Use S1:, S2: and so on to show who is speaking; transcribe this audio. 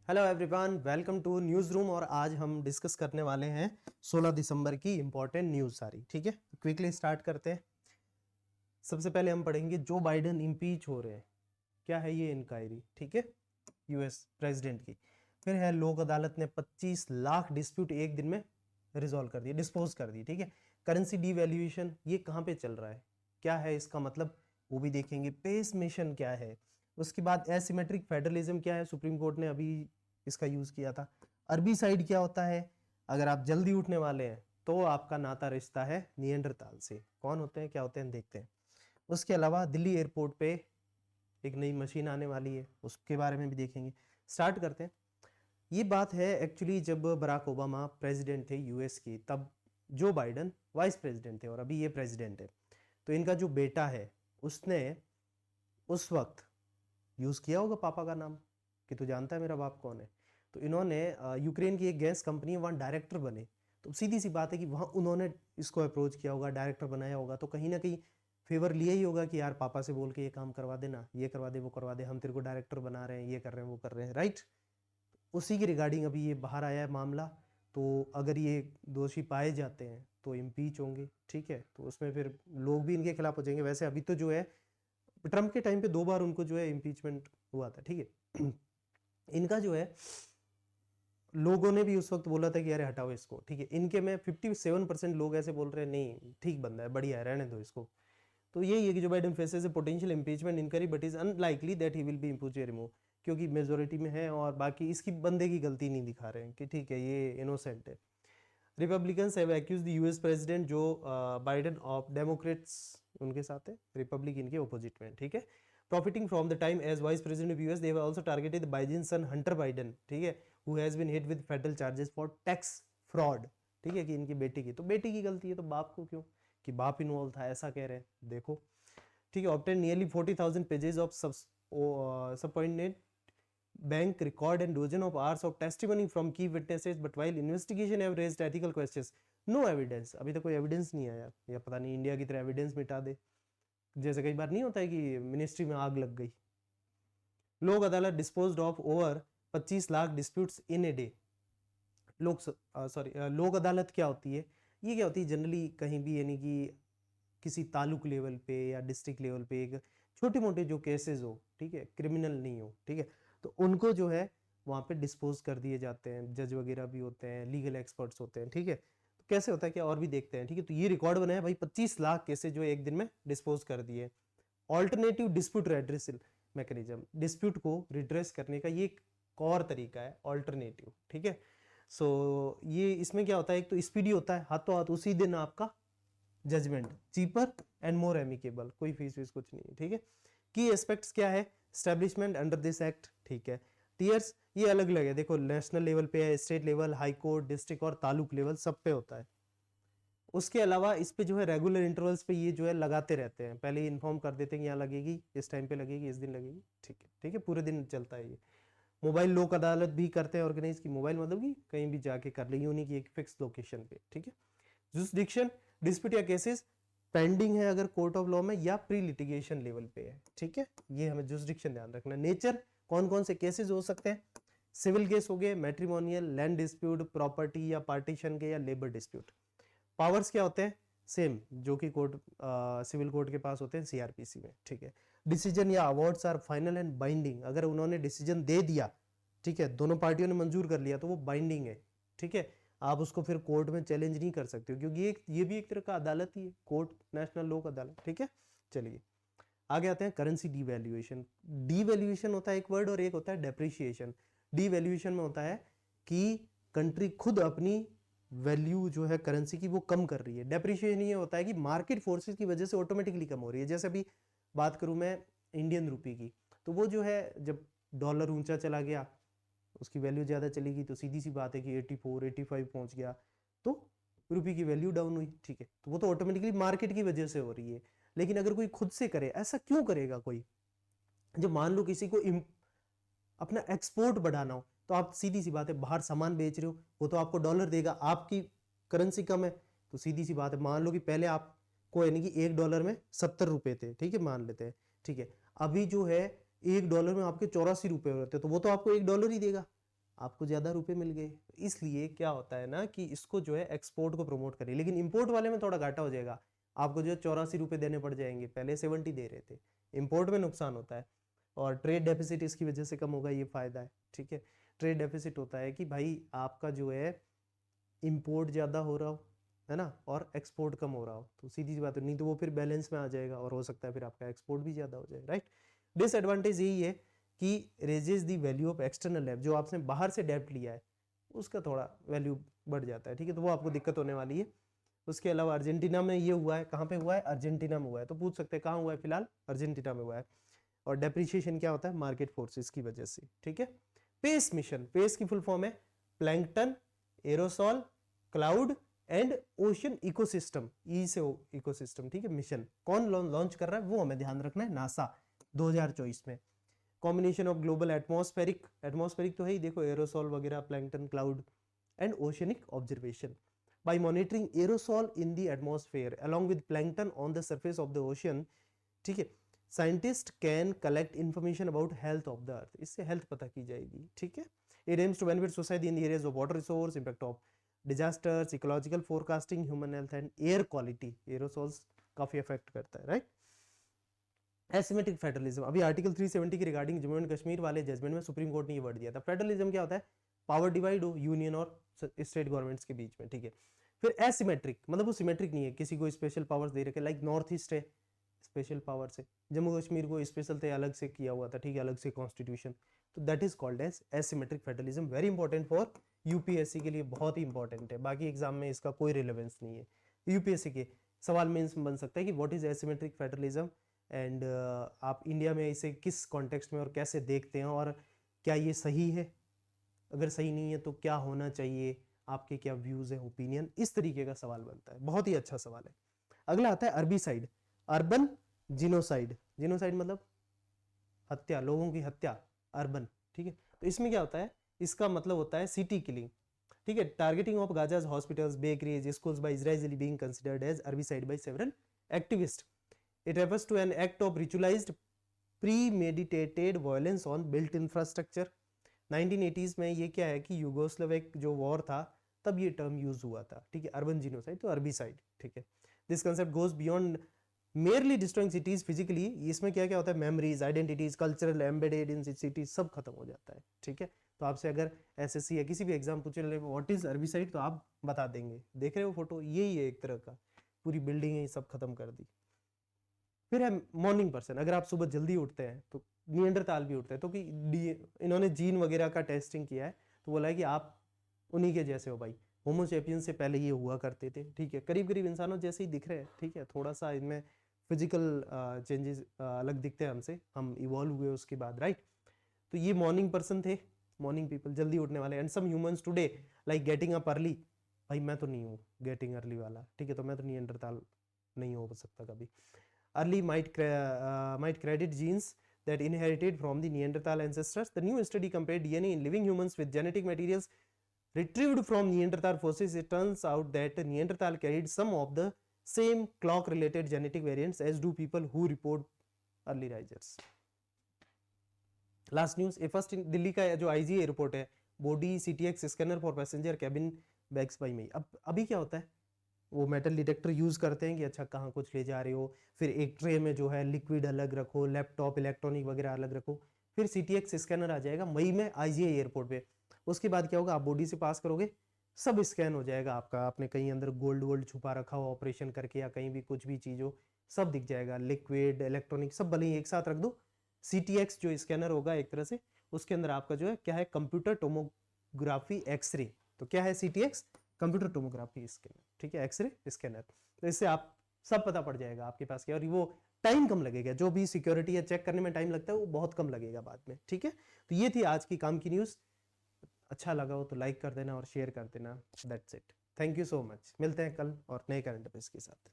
S1: Hello everyone, welcome to news room. और आज हम डिस्कस करने वाले हैं 16 दिसंबर की इंपॉर्टेंट न्यूज़ सारी। ठीक है, क्विकली स्टार्ट करते हैं। सबसे पहले हम पढ़ेंगे जो बाइडेन इम्पीच हो रहे हैं, क्या है ये इंक्वायरी। ठीक है, यूएस प्रेसिडेंट की। फिर है लोक अदालत ने 25 लाख डिस्प्यूट एक दिन में रिजॉल्व कर दिए, डिस्पोज कर दिए। ठीक है, करेंसी डीवैल्यूएशन ये कहाँ पे चल रहा है, क्या है इसका मतलब, वो भी देखेंगे। पेस मिशन क्या है, उसके बाद एसिमेट्रिक फेडरलिज्म क्या है, सुप्रीम कोर्ट ने अभी इसका यूज किया था। अरबी साइड क्या होता है, अगर आप जल्दी उठने वाले हैं तो आपका नाता रिश्ता है निएंडरताल से। कौन होते हैं, क्या होते हैं, देखते हैं। उसके अलावा दिल्ली एयरपोर्ट पे एक नई मशीन आने वाली है, उसके बारे में भी देखेंगे। स्टार्ट करते हैं। ये बात है एक्चुअली जब बराक ओबामा प्रेसिडेंट थे यूएस की, तब जो बाइडन वाइस प्रेसिडेंट थे और अभी ये प्रेसिडेंट है। तो इनका जो बेटा है उसने उस वक्त यूज किया होगा पापा का नाम कि तू जानता है मेरा बाप कौन है। तो इन्होंने यूक्रेन की एक गैस कंपनी वहाँ डायरेक्टर बने। तो सीधी सी बात है कि वहाँ उन्होंने इसको अप्रोच किया होगा, डायरेक्टर बनाया होगा, तो कहीं ना कहीं फेवर लिया ही होगा कि यार पापा से बोल के ये काम करवा देना, ये करवा दे, वो करवा दे, हम तेरे को डायरेक्टर बना रहे हैं, ये कर रहे हैं, वो कर रहे हैं, राइट। उसी की रिगार्डिंग अभी ये बाहर आया है मामला। तो अगर ये दोषी पाए जाते हैं तो इम्पीच होंगे। ठीक है, तो उसमें फिर लोग भी इनके खिलाफ हो जाएंगे। वैसे अभी तो जो है ट्रम्प के टाइम पे 2 बार उनको जो है इम्पीचमेंट हुआ था। ठीक है, इनका जो है लोगों ने भी उस वक्त बोला था कि अरे हटाओ इसको। ठीक है, इनके में 57% लोग ऐसे बोल रहे हैं नहीं ठीक बंदा है, बढ़िया है, रहने दो इसको। तो यही है कि Joe Biden faces a potential impeachment inquiry but is unlikely that he will be impeached या रिमूव, क्योंकि मेजोरिटी में है और बाकी इसकी बंदे की गलती नहीं दिखा रहे हैं कि ठीक है ये इनोसेंट है। Republicans have accused the US president Joe Biden of Democrats उनके साथ है, रिपब्लिक इनके ऑपोजिट में। ठीक है, profiting from the time as vice president of US they have also targeted Biden son Hunter Biden. ठीक है, who has been hit with federal charges for tax fraud. ठीक है, कि इनकी बेटी की, तो बेटी की गलती है तो बाप को क्यों, कि बाप इन्वॉल्व था ऐसा कह रहे हैं। देखो, ठीक है, obtain nearly 40,000 pages of subordinate bank record and dozen of hours of testimony from key witnesses, but while investigation have raised ethical questions, no evidence, अभी तक कोई एविडेंस नहीं आया। या पता नहीं इंडिया की तरह एविडेंस मिटा दे, जैसे कई बार नहीं होता है कि मिनिस्ट्री में आग लग गई। लोक अदालत disposed of over 25 lakh disputes in a day. लोक अदालत क्या होती है, ये क्या होती है जनरली कहीं भी, यानी कि किसी तालुक लेवल पे या डिस्ट्रिक्ट लेवल पे एक छोटे मोटे जो केसेस हो, ठीक है, क्रिमिनल नहीं हो, ठीक है, तो उनको जो है वहां पे डिस्पोज कर दिए जाते हैं। जज वगैरह भी होते हैं, लीगल एक्सपर्ट्स होते हैं। ठीक है, तो कैसे होता है क्या और भी देखते हैं। ठीक है, तो ये रिकॉर्ड बनाया भाई 25 लाख केसेस जो एक दिन में डिस्पोज कर दिए। Alternative dispute redressal mechanism, dispute को रिड्रेस करने का ये एक और तरीका है ऑल्टरनेटिव। ठीक है, सो ये इसमें क्या होता है, एक तो स्पीडी होता है, हाथों हाथ उसी दिन आपका judgment, cheaper and more amicable, कोई फीस वीस कुछ नहीं है। ठीक है, की एस्पेक्ट्स क्या है, स्टैब्लिशमेंट अंडर दिस एक्ट। ठीक है, टीयर्स ये अलग अलग है, देखो नेशनल लेवल पे है, state level, high court, district और तालुक लेवल सब पे होता है। उसके अलावा इस पे जो है रेगुलर इंटरवल्स पे ये जो है लगाते रहते हैं, पहले ही इन्फॉर्म कर देते हैं कि यहाँ लगेगी, इस टाइम पे लगेगी, इस दिन लगेगी। ठीक है, ठीक है, पूरे दिन चलता है ये। मोबाइल लोक अदालत भी करते हैं ऑर्गेनाइज की, मोबाइल मतलब कि कहीं भी जाके कर लेंगे, उन्हीं की एक फिक्स लोकेशन पे। ठीक है, जुरिसडिक्शन डिस्प्यूट या केसेस पेंडिंग है अगर कोर्ट ऑफ लॉ में या प्री लिटिगेशन लेवल पे है। ठीक है, ये हमें जुरिसडिक्शन ध्यान रखना। नेचर, कौन कौन से केसेस हो सकते हैं, सिविल केस हो गए, मैट्रिमोनियल, लैंड डिस्प्यूट, प्रॉपर्टी या पार्टीशन के, या लेबर डिस्प्यूट। पावर्स क्या होते हैं, सेम जो कि कोर्ट सिविल कोर्ट के पास होते हैं सीआरपीसी में। ठीक है, डिसीजन या awards are final and binding, अगर उन्होंने डिसीजन दे दिया, ठीक है, दोनों पार्टियों ने मंजूर कर लिया, तो वो बाइंडिंग है। ठीक है, आप उसको फिर कोर्ट में चैलेंज नहीं कर सकते हो, क्योंकि ये भी एक तरह का अदालत ही है, कोर्ट, नेशनल लोक अदालत। ठीक है, चलिए आगे आते हैं। करेंसी डीवैल्यूएशन, डीवैल्यूएशन होता है एक वर्ड, और एक होता है डेप्रिशिएशन। डीवैल्यूएशन में होता है कि कंट्री खुद अपनी वैल्यू जो है करेंसी की वो कम कर रही है। डेप्रिशिएशन ये होता है कि मार्केट फोर्सेस की वजह से ऑटोमेटिकली कम हो रही है। जैसे अभी बात करूं मैं इंडियन रुपी की, तो वो जो है जब डॉलर ऊंचा चला गया, उसकी वैल्यू ज़्यादा चलेगी, तो सीधी सी बात है कि 84 85 पहुंच गया, तो रुपये की वैल्यू डाउन हुई। ठीक है, तो वो तो ऑटोमेटिकली मार्केट की वजह से हो रही है। लेकिन अगर कोई खुद से करे, ऐसा क्यों करेगा कोई, जब मान लो किसी को अपना एक्सपोर्ट बढ़ाना हो, तो आप सीधी सी बात है बाहर सामान बेच रहे हो, वो तो आपको डॉलर देगा, आपकी करेंसी कम है, तो सीधी सी बात है, मान लो कि पहले आपको यानी कि $1 में 70 रुपए थे, ठीक है, मान लेते हैं। ठीक है, अभी जो है $1 में आपके 84 रुपए होते हैं, तो वो तो आपको $1 ही देगा। आपको ज़्यादा रुपए मिल गए। इसलिए क्या होता है ना कि इसको जो है एक्सपोर्ट को प्रमोट करिए, लेकिन इंपोर्ट वाले में थोड़ा घाटा हो जाएगा, आपको जो है 84 रुपये देने पड़ जाएंगे, पहले 70 दे रहे थे। इंपोर्ट में नुकसान होता है और ट्रेड डेफिसिट इसकी वजह से कम होगा, ये फायदा है। ठीक है, ट्रेड डेफिसिट होता है कि भाई आपका जो है इंपोर्ट ज़्यादा हो रहा हो, है ना, और एक्सपोर्ट कम हो रहा हो, तो सीधी सी बात है, नहीं तो वो फिर बैलेंस में आ जाएगा और हो सकता है फिर आपका एक्सपोर्ट भी ज़्यादा हो जाए, राइट। डिसएडवांटेज यही है कि raises the value of external डेब्ट, जो आपने बाहर से डेब्ट लिया है उसका थोड़ा वैल्यू बढ़ जाता है। ठीक है, तो वो आपको दिक्कत होने वाली है। उसके अलावा अर्जेंटीना में ये हुआ है, कहाँ पे हुआ है, अर्जेंटीना में हुआ है, तो पूछ सकते हैं कहाँ हुआ है, फिलहाल अर्जेंटीना में हुआ है। और डेप्रिसिएशन क्या होता है, मार्केट फोर्सेस की वजह से। ठीक है, पेस मिशन, पेस की फुल फॉर्म है plankton, aerosol, cloud and ocean ecosystem, E से इकोसिस्टम। ठीक है, मिशन कौन लॉन्च कर रहा है वो हमें ध्यान रखना है, नासा 2024 में। Combination of global atmospheric, atmospheric तो है ही, देखो एरोसॉल वगैरह, plankton, cloud and oceanic observation. By monitoring aerosol in the atmosphere along with plankton on the surface of the ocean, ठीक है, scientist can collect information about health of the earth, इससे health पता की जाएगी। ठीक है, it aims to benefit society in the areas of water resource, impact of disasters, ecological forecasting, human health and air quality. Aerosols काफी affect करता है, right. Asymmetric federalism, अभी आर्टिकल 370 की रिगार्डिंग जम्मू एंड कश्मीर वाले जजमेंट में सुप्रीम कोर्ट ने ये word दिया था। फेडरलिज्म क्या होता है, पावर डिवाइड हो यूनियन और स्टेट गवर्नमेंट्स के बीच में। ठीक है, फिर एसिमेट्रिक मतलब वो सिमेट्रिक नहीं है, किसी को स्पेशल पावर्स दे रखे, लाइक नॉर्थ ईस्ट है स्पेशल पावर से, जम्मू कश्मीर को स्पेशल थे, अलग से किया हुआ था। ठीक है, अलग से कॉन्स्टिट्यूशन, तो that is called as asymmetric federalism. Very important for UPSC के लिए, बहुत ही इंपॉर्टेंट है, बाकी एग्जाम में इसका कोई रिलेवेंस नहीं है। यूपीएससी के सवाल में बन सकता है कि what is asymmetric federalism and आप इंडिया में इसे किस कॉन्टेक्स्ट में और कैसे देखते हैं, और क्या ये सही है, अगर सही नहीं है तो क्या होना चाहिए, आपके क्या व्यूज हैं, ओपिनियन, इस तरीके का सवाल बनता है। बहुत ही अच्छा सवाल है। अगला आता है अरबीसाइड, अर्बन जिनोसाइड। जिनोसाइड मतलब हत्या, लोगों की हत्या, अर्बन। ठीक है, तो इसमें क्या होता है, इसका मतलब होता है सिटी किलिंग। ठीक है, targeting of Gaza's hospitals, bakeries, schools by Israeli being considered as urbicide by several activist. It refers to an act of ritualized premeditated violence on built infrastructure. 1980s में ये क्या है कि यूगोस्लाविक जो वॉर था तब ये टर्म यूज हुआ था। ठीक है, अर्बन जिनोसाइड तो अरबीसाइड। ठीक है, this concept goes beyond merely destroying cities physically. इसमें क्या क्या होता है, memories, identities, cultural embedded in cities, सब खत्म हो जाता है। ठीक है, तो आपसे अगर एसएससी या किसी भी एग्जाम पूछे व्हाट इज अरबीसाइड तो आप बता देंगे। देख रहे हो फोटो, यही है एक तरह का, पूरी बिल्डिंग है सब खत्म कर दी। फिर है मॉर्निंग पर्सन, अगर आप सुबह जल्दी उठते हैं तो नियंडरताल भी उठते हैं, तो कि इन्होंने जीन वगैरह का टेस्टिंग किया है तो बोला है कि आप उन्हीं के जैसे हो भाई। होमोसेपियन से पहले ये हुआ करते थे। ठीक है, करीब करीब इंसानों जैसे ही दिख रहे हैं। ठीक है, थोड़ा सा इनमें फिजिकल चेंजेस अलग दिखते हैं हमसे, हम इवॉल्व हुए उसके बाद, राइट। तो ये मॉर्निंग पर्सन थे, मॉर्निंग पीपल, जल्दी उठने वाले। And some humans today like getting up early, भाई मैं तो नहीं हूँ गेटिंग अर्ली वाला। ठीक है, तो मैं तो नियंडरताल नहीं हो सकता कभी। Early might credit genes that inherited from the Neanderthal ancestors. The new study compared DNA in living humans with genetic materials retrieved from Neanderthal fossils. It turns out that Neanderthal carried some of the same clock-related genetic variants as do people who report early risers. Last news, a first in Delhi का जो IGA report है, body CTX scanner for passenger cabin bags by May. अब अभी क्या होता है, वो metal detector use करते हैं कि अच्छा कहाँ कुछ ले जा रहे हो, फिर एक ट्रे में जो है लिक्विड अलग रखो, लैपटॉप इलेक्ट्रॉनिक वगैरह अलग रखो, फिर CTX स्कैनर आ जाएगा मई में IGA एयरपोर्ट पे। उसके बाद क्या होगा, आप बॉडी से पास करोगे, सब स्कैन हो जाएगा आपका। आपने कहीं अंदर गोल्ड छुपा रखा हो ऑपरेशन करके, या कहीं भी कुछ भी चीज हो, सब दिख जाएगा, लिक्विड इलेक्ट्रॉनिक सब भले ही एक साथ रख दो। CTX जो स्कैनर होगा एक तरह से, उसके अंदर आपका जो है क्या है, कंप्यूटर टोमोग्राफी एक्सरे। तो क्या है CTX, कंप्यूटर टोमोग्राफी स्कैनर। ठीक है, एक्सरे स्कैनर। तो इससे आप सब पता पड़ जाएगा आपके पास क्या, और वो टाइम कम लगेगा, जो भी सिक्योरिटी या चेक करने में टाइम लगता है वो बहुत कम लगेगा बाद में। ठीक है, तो ये थी आज की काम की न्यूज़। अच्छा लगा हो तो लाइक कर देना और शेयर कर देना। That's it, thank you so much. मिलते हैं कल और नए करंट अफेयर्स के साथ।